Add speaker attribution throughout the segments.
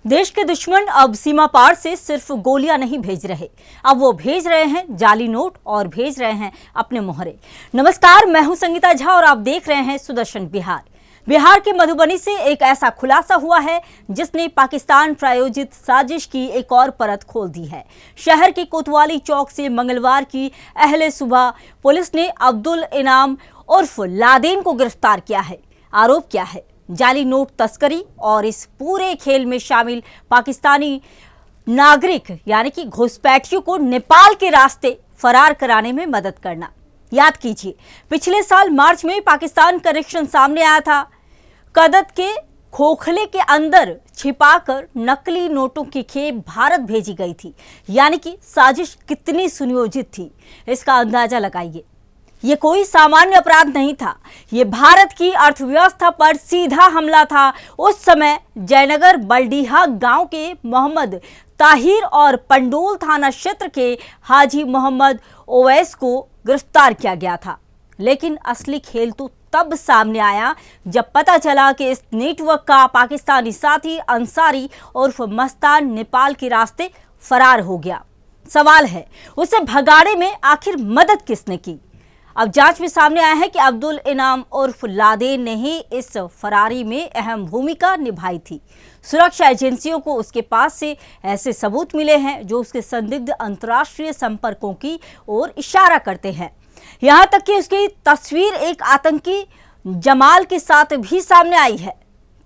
Speaker 1: देश के दुश्मन अब सीमा पार से सिर्फ गोलियां नहीं भेज रहे, अब वो भेज रहे हैं जाली नोट और भेज रहे हैं अपने मोहरे। नमस्कार, मैं हूं संगीता झा और आप देख रहे हैं सुदर्शन बिहार। बिहार के मधुबनी से एक ऐसा खुलासा हुआ है जिसने पाकिस्तान प्रायोजित साजिश की एक और परत खोल दी है। शहर के कोतवाली चौक से मंगलवार की अहले सुबह पुलिस ने अब्दुल इनाम उर्फ लादेन को गिरफ्तार किया है। आरोप क्या है? जाली नोट तस्करी और इस पूरे खेल में शामिल पाकिस्तानी नागरिक यानी कि घुसपैठियों को नेपाल के रास्ते फरार कराने में मदद करना। याद कीजिए, पिछले साल मार्च में पाकिस्तान कनेक्शन सामने आया था। कदत के खोखले के अंदर छिपाकर नकली नोटों की खेप भारत भेजी गई थी। यानी कि साजिश कितनी सुनियोजित थी, इसका अंदाजा लगाइए। ये कोई सामान्य अपराध नहीं था, ये भारत की अर्थव्यवस्था पर सीधा हमला था। उस समय जयनगर बलडीहा गांव के मोहम्मद ताहिर और पंडोल थाना क्षेत्र के हाजी मोहम्मद ओवैस को गिरफ्तार किया गया था। लेकिन असली खेल तो तब सामने आया जब पता चला कि इस नेटवर्क का पाकिस्तानी साथी अंसारी उर्फ मस्तान नेपाल के रास्ते फरार हो गया। सवाल है, उसे भगाड़े में आखिर मदद किसने की? अब जांच में सामने आया है कि अब्दुल इनाम उर्फ लादेन ने ही इस फरारी में अहम भूमिका निभाई थी। सुरक्षा एजेंसियों को उसके पास से ऐसे सबूत मिले हैं जो उसके संदिग्ध अंतर्राष्ट्रीय संपर्कों की ओर इशारा करते हैं। यहां तक कि उसकी तस्वीर एक आतंकी जमाल के साथ भी सामने आई है।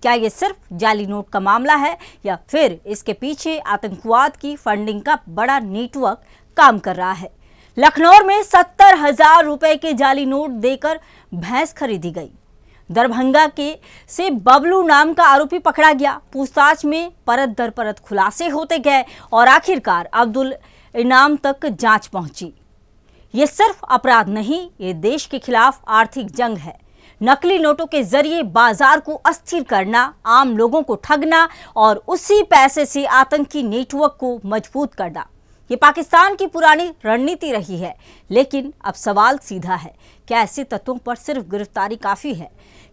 Speaker 1: क्या ये सिर्फ जाली नोट का मामला है या फिर इसके पीछे आतंकवाद की फंडिंग का बड़ा नेटवर्क काम कर रहा है? लखनऊ में 70,000 रुपए के जाली नोट देकर भैंस खरीदी गई। दरभंगा के से बबलू नाम का आरोपी पकड़ा गया। पूछताछ में परत दर परत खुलासे होते गए और आखिरकार अब्दुल इनाम तक जांच पहुंची। ये सिर्फ अपराध नहीं, ये देश के खिलाफ आर्थिक जंग है। नकली नोटों के जरिए बाजार को अस्थिर करना, आम लोगों को ठगना और उसी पैसे से आतंकी नेटवर्क को मजबूत करना, ये पाकिस्तान की पुरानी रणनीति रही है। लेकिन अब सवाल सीधा है, क्या ऐसे तत्वों पर सिर्फ गिरफ्तारी काफी है?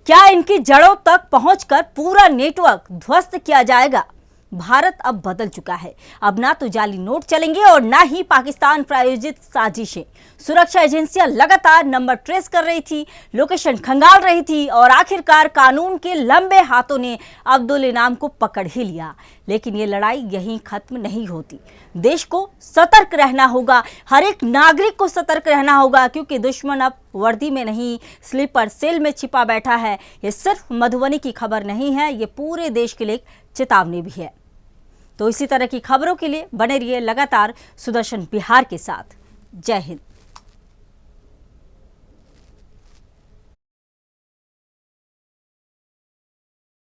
Speaker 1: क्या इनकी जड़ों तक पहुंचकर पूरा नेटवर्क ध्वस्त किया जाएगा? भारत अब बदल चुका है। अब ना तो जाली नोट चलेंगे और ना ही पाकिस्तान प्रायोजित साजिशें। सुरक्षा एजेंसियां लगातार नंबर ट्रेस कर रही थी, लोकेशन खंगाल रही थी और आखिरकार कानून के लंबे हाथों ने अब्दुल इनाम को पकड़ ही लिया। लेकिन ये लड़ाई यहीं खत्म नहीं होती। देश को सतर्क रहना होगा, हर एक नागरिक को सतर्क रहना होगा, क्योंकि दुश्मन अब वर्दी में नहीं, स्लीपर सेल में छिपा बैठा है। ये सिर्फ मधुबनी की खबर नहीं है, ये पूरे देश के लिए एक चेतावनी भी है। तो इसी तरह की खबरों के लिए बने रहिए लगातार सुदर्शन बिहार के साथ। जय हिंद।